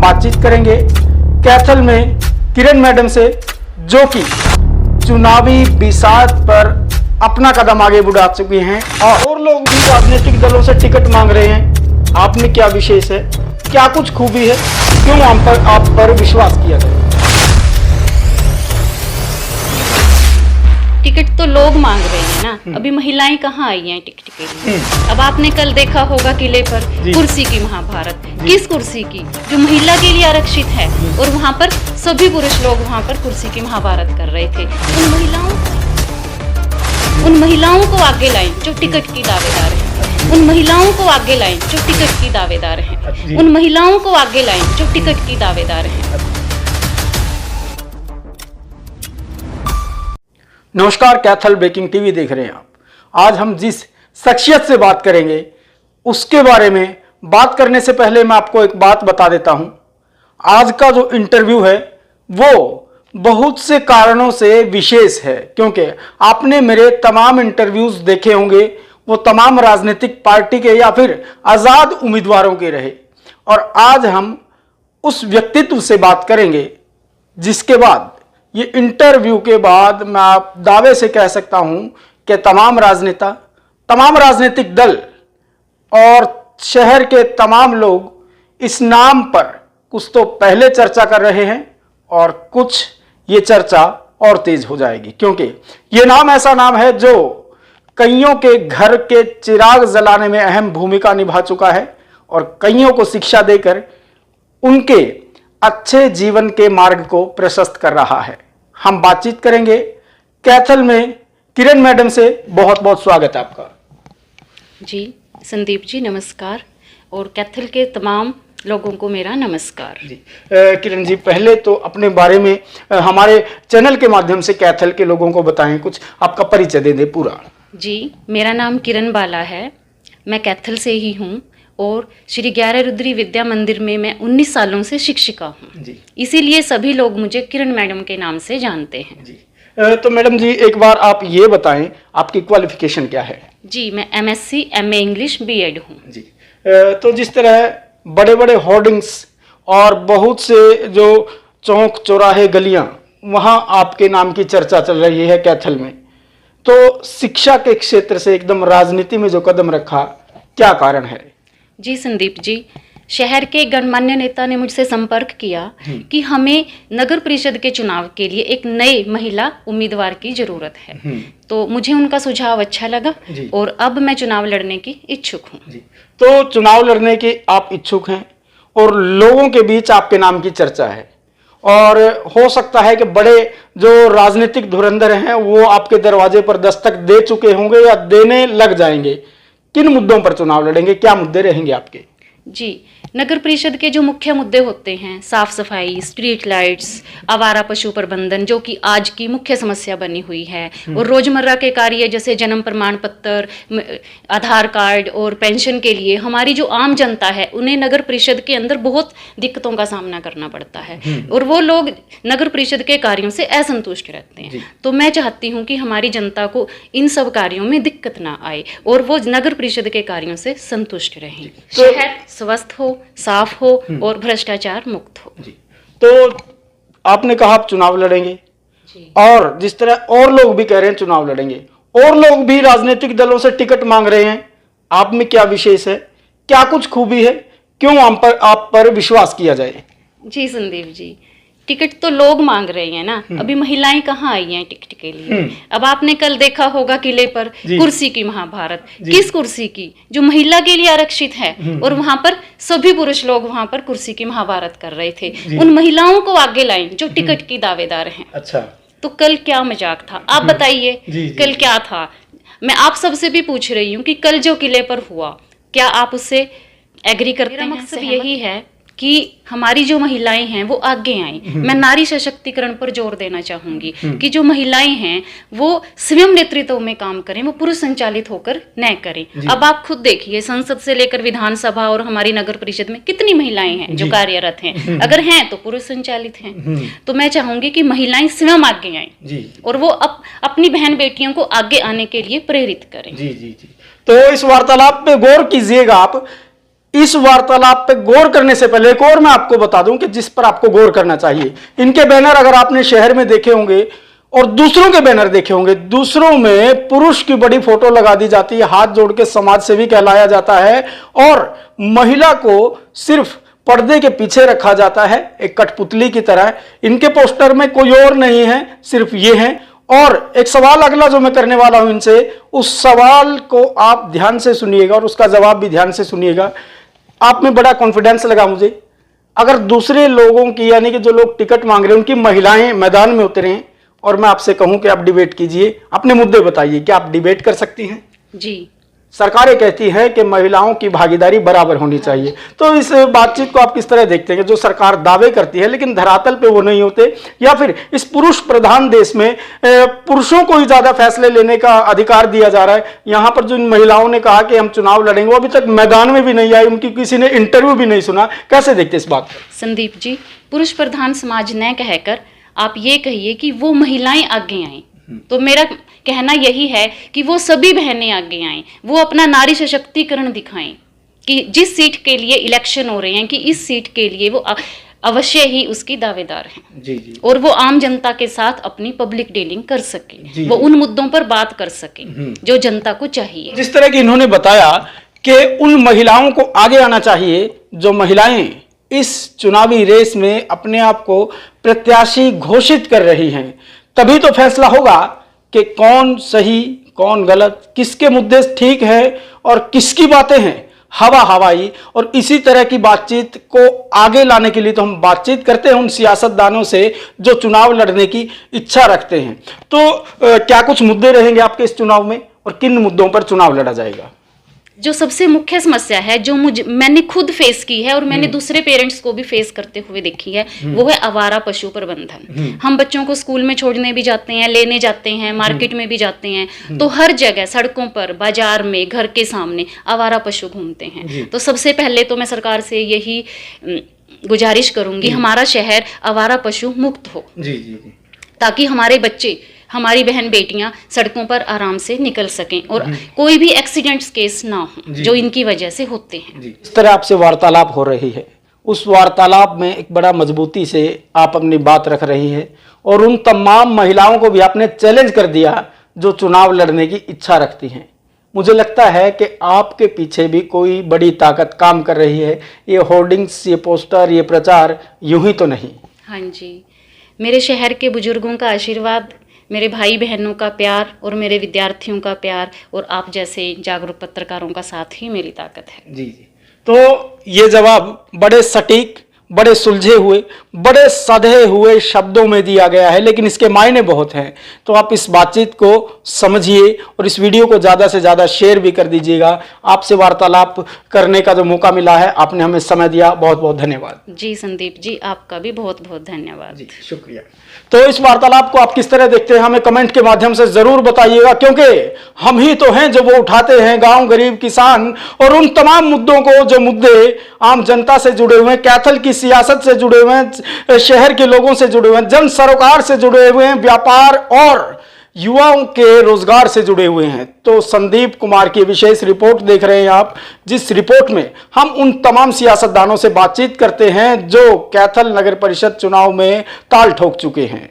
बातचीत करेंगे कैथल में किरण मैडम से, जो कि चुनावी बिसात पर अपना कदम आगे बढ़ा चुकी हैं और लोग भी राजनीतिक दलों से टिकट मांग रहे हैं। आप में क्या विशेष है, क्या कुछ खूबी है, क्यों आप पर विश्वास किया जाए? टिकट तो लोग मांग रहे हैं ना, अभी महिलाएं कहाँ आई हैं टिकट के लिए। अब आपने कल देखा होगा किले पर कुर्सी की महाभारत, किस कुर्सी की, जो महिला के लिए आरक्षित है, और वहाँ पर सभी पुरुष लोग वहाँ पर कुर्सी की महाभारत कर रहे थे। उन महिलाओं को आगे लाएं जो टिकट की दावेदार हैं, उन महिलाओं को आगे लाएं जो टिकट की दावेदार हैं, उन महिलाओं को आगे लाएं जो टिकट की दावेदार हैं। नमस्कार, कैथल ब्रेकिंग टीवी देख रहे हैं आप। आज हम जिस शख्सियत से बात करेंगे उसके बारे में बात करने से पहले मैं आपको एक बात बता देता हूं। आज का जो इंटरव्यू है वो बहुत से कारणों से विशेष है, क्योंकि आपने मेरे तमाम इंटरव्यूज देखे होंगे, वो तमाम राजनीतिक पार्टी के या फिर आज़ाद उम्मीदवारों के रहे। और आज हम उस व्यक्तित्व से बात करेंगे जिसके बाद, ये इंटरव्यू के बाद मैं आप दावे से कह सकता हूं कि तमाम राजनेता, तमाम राजनीतिक दल और शहर के तमाम लोग इस नाम पर कुछ तो पहले चर्चा कर रहे हैं और कुछ ये चर्चा और तेज हो जाएगी, क्योंकि ये नाम ऐसा नाम है जो कईयों के घर के चिराग जलाने में अहम भूमिका निभा चुका है और कईयों को शिक्षा देकर उनके अच्छे जीवन के मार्ग को प्रशस्त कर रहा है। हम बातचीत करेंगे कैथल में किरण मैडम से। बहुत बहुत स्वागत है आपका। जी संदीप जी नमस्कार, और कैथल के तमाम लोगों को मेरा नमस्कार। जी किरण जी, पहले तो अपने बारे में हमारे चैनल के माध्यम से कैथल के लोगों को बताएं, कुछ आपका परिचय दे दें पूरा। जी, मेरा नाम किरण बाला है, मैं कैथल से ही हूँ और श्री 11 रुद्री विद्या मंदिर में मैं 19 सालों से शिक्षिका हूँ। इसीलिए सभी लोग मुझे किरण मैडम के नाम से जानते हैं। जी तो मैडम जी, एक बार आप ये बताएं आपकी क्वालिफिकेशन क्या है? जी, मैं MSc MA इंग्लिश BEd हूँ। जी तो जिस तरह बड़े बड़े होर्डिंग्स और बहुत से जो चौक चौराहे गलियां, वहां आपके नाम की चर्चा चल रही है कैथल में, तो शिक्षा के क्षेत्र से एकदम राजनीति में जो कदम रखा, क्या कारण है? जी संदीप जी, शहर के गणमान्य नेता ने मुझसे संपर्क किया कि हमें नगर परिषद के चुनाव के लिए एक नए महिला उम्मीदवार की जरूरत है। तो मुझे उनका सुझाव अच्छा लगा और अब मैं चुनाव लड़ने की इच्छुक हूँ। तो चुनाव लड़ने के आप इच्छुक हैं और लोगों के बीच आपके नाम की चर्चा है, और हो सकता है कि बड़े जो राजनीतिक धुरंधर हैं वो आपके दरवाजे पर दस्तक दे चुके होंगे या देने लग जाएंगे। किन मुद्दों पर चुनाव लड़ेंगे, क्या मुद्दे रहेंगे आपके? जी, नगर परिषद के जो मुख्य मुद्दे होते हैं, साफ सफाई, स्ट्रीट लाइट्स, आवारा पशु प्रबंधन, जो कि आज की मुख्य समस्या बनी हुई है, और रोजमर्रा के कार्य जैसे जन्म प्रमाण पत्र, आधार कार्ड और पेंशन के लिए हमारी जो आम जनता है उन्हें नगर परिषद के अंदर बहुत दिक्कतों का सामना करना पड़ता है और वो लोग नगर परिषद के कार्यों से असंतुष्ट रहते हैं। तो मैं चाहती हूँ कि हमारी जनता को इन सब कार्यों में दिक्कत ना आए और वो नगर परिषद के कार्यों से संतुष्ट रहें, शहर स्वस्थ हो, साफ हो और भ्रष्टाचार मुक्त हो। जी तो आपने कहा आप चुनाव लड़ेंगे जी, और जिस तरह और लोग भी कह रहे हैं चुनाव लड़ेंगे, और लोग भी राजनीतिक दलों से टिकट मांग रहे हैं, आप में क्या विशेष है, क्या कुछ खूबी है, क्यों आप पर विश्वास किया जाए? जी संदीप जी, टिकट तो लोग मांग रहे हैं ना, अभी महिलाएं कहाँ आई हैं टिकट के लिए। अब आपने कल देखा होगा किले पर कुर्सी की महाभारत, किस कुर्सी की, जो महिला के लिए आरक्षित है, और वहां पर सभी पुरुष लोग वहां पर कुर्सी की महाभारत कर रहे थे। उन महिलाओं को आगे लाएं जो टिकट की दावेदार हैं। अच्छा, तो कल क्या मजाक था, आप बताइए कल क्या था? मैं आप सबसे भी पूछ रही हूँ कि कल जो किले पर हुआ, क्या आप उससे एग्री करते हैं? मकसद यही है कि हमारी जो महिलाएं हैं वो आगे आएं। मैं नारी सशक्तिकरण पर जोर देना चाहूंगी कि जो महिलाएं हैं वो स्वयं नेतृत्व में काम करें, वो पुरुष संचालित होकर न करें। अब आप खुद देखिए, संसद से लेकर विधानसभा और हमारी नगर परिषद में कितनी महिलाएं हैं जो कार्यरत हैं, अगर हैं तो पुरुष संचालित हैं। तो मैं चाहूंगी कि महिलाएं स्वयं आगे आएं और वो अपनी बहन बेटियों को आगे आने के लिए प्रेरित करें। जी जी जी। तो इस वार्तालाप पे गौर कीजिएगा आप, इस वार्तालाप पे गौर करने से पहले एक और मैं आपको बता दूं कि जिस पर आपको गौर करना चाहिए। इनके बैनर अगर आपने शहर में देखे होंगे और दूसरों के बैनर देखे होंगे, दूसरों में पुरुष की बड़ी फोटो लगा दी जाती है, हाथ जोड़ के समाज सेवी कहलाया जाता है, और महिला को सिर्फ पर्दे के पीछे रखा जाता है एक कठपुतली की तरह। इनके पोस्टर में कोई और नहीं है, सिर्फ ये है। और एक सवाल अगला जो मैं करने वाला हूं इनसे, उस सवाल को आप ध्यान से सुनिएगा और उसका जवाब भी ध्यान से सुनिएगा। आप में बड़ा कॉन्फिडेंस लगा मुझे। अगर दूसरे लोगों की, यानी कि जो लोग टिकट मांग रहे हैं, उनकी महिलाएं मैदान में उतरें और मैं आपसे कहूं कि आप डिबेट कीजिए, अपने मुद्दे बताइए, क्या आप डिबेट कर सकती हैं? जी। सरकारें कहती हैं कि महिलाओं की भागीदारी बराबर होनी चाहिए, तो इस बातचीत को आप किस तरह देखते हैं जो सरकार दावे करती है लेकिन धरातल पे वो नहीं होते, या फिर इस पुरुष प्रधान देश में पुरुषों को ही ज्यादा फैसले लेने का अधिकार दिया जा रहा है? यहां पर जो इन महिलाओं ने कहा कि हम चुनाव लड़ेंगे, वो अभी तक मैदान में भी नहीं आई, उनकी किसी ने इंटरव्यू भी नहीं सुना। कैसे देखते इस बात को? संदीप जी, पुरुष प्रधान समाज न कहकर आप ये कहिए कि वो महिलाएं आगे आएं। तो मेरा कहना यही है कि वो सभी बहनें आगे आएं, वो अपना नारी सशक्तिकरण दिखाएं कि जिस सीट के लिए इलेक्शन हो रहे हैं, कि इस सीट के लिए वो अवश्य ही उसकी दावेदार हैं। जी जी। और वो आम जनता के साथ अपनी पब्लिक डीलिंग कर सके, वो उन मुद्दों पर बात कर सके जो जनता को चाहिए। जिस तरह की इन्होंने बताया कि उन महिलाओं को आगे आना चाहिए जो महिलाएं इस चुनावी रेस में अपने आप को प्रत्याशी घोषित कर रही हैं, तभी तो फैसला होगा कि कौन सही कौन गलत, किसके मुद्दे ठीक है और किसकी बातें हैं हवा हवाई। और इसी तरह की बातचीत को आगे लाने के लिए तो हम बातचीत करते हैं उन सियासतदानों से जो चुनाव लड़ने की इच्छा रखते हैं। तो क्या कुछ मुद्दे रहेंगे आपके इस चुनाव में और किन मुद्दों पर चुनाव लड़ा जाएगा? जो सबसे मुख्य समस्या है, जो मैंने खुद फेस की है और मैंने दूसरे पेरेंट्स को भी फेस करते हुए देखी है, वो है आवारा पशु प्रबंधन। हम बच्चों को स्कूल में छोड़ने भी जाते हैं, लेने जाते हैं, मार्केट में भी जाते हैं, तो हर जगह सड़कों पर, बाजार में, घर के सामने आवारा पशु घूमते हैं। तो सबसे पहले तो मैं सरकार से यही गुजारिश करूंगी, हमारा शहर आवारा पशु मुक्त हो, ताकि हमारे बच्चे, हमारी बहन बेटियां सड़कों पर आराम से निकल सकें और कोई भी एक्सीडेंट्स केस ना हो जो इनकी वजह से होते हैं। इस तरह आपसे वार्तालाप हो रही है, उस वार्तालाप में एक बड़ा मजबूती से आप अपनी बात रख रही है और उन तमाम महिलाओं को भी आपने चैलेंज कर दिया जो चुनाव लड़ने की इच्छा रखती हैं। मुझे लगता है कि आपके पीछे भी कोई बड़ी ताकत काम कर रही है। ये होर्डिंग्स, ये पोस्टर, ये प्रचार यूं ही तो नहीं। हाँ जी, मेरे शहर के बुजुर्गों का आशीर्वाद, मेरे भाई बहनों का प्यार और मेरे विद्यार्थियों का प्यार और आप जैसे जागरूक पत्रकारों का साथ ही मेरी ताकत है। जी जी। तो ये जवाब बड़े सटीक, बड़े सुलझे हुए, बड़े सधे हुए शब्दों में दिया गया है, लेकिन इसके मायने बहुत हैं। तो आप इस बातचीत को समझिए और इस वीडियो को ज़्यादा से ज़्यादा शेयर भी कर दीजिएगा। आपसे वार्तालाप करने का जो मौका मिला है, आपने हमें समय दिया, बहुत बहुत धन्यवाद। जी संदीप जी, आपका भी बहुत बहुत धन्यवाद। जी शुक्रिया। तो इस वार्तालाप को आप किस तरह देखते हैं हमें कमेंट के माध्यम से जरूर बताइएगा, क्योंकि हम ही तो हैं जो वो उठाते हैं गांव, गरीब, किसान और उन तमाम मुद्दों को जो मुद्दे आम जनता से जुड़े हुए हैं, कैथल की सियासत से जुड़े हुए हैं, शहर के लोगों से जुड़े हुए हैं, जन सरोकार से जुड़े हुए हैं, व्यापार और युवाओं के रोजगार से जुड़े हुए हैं। तो संदीप कुमार की विशेष रिपोर्ट देख रहे हैं आप, जिस रिपोर्ट में हम उन तमाम सियासतदानों से बातचीत करते हैं जो कैथल नगर परिषद चुनाव में ताल ठोक चुके हैं।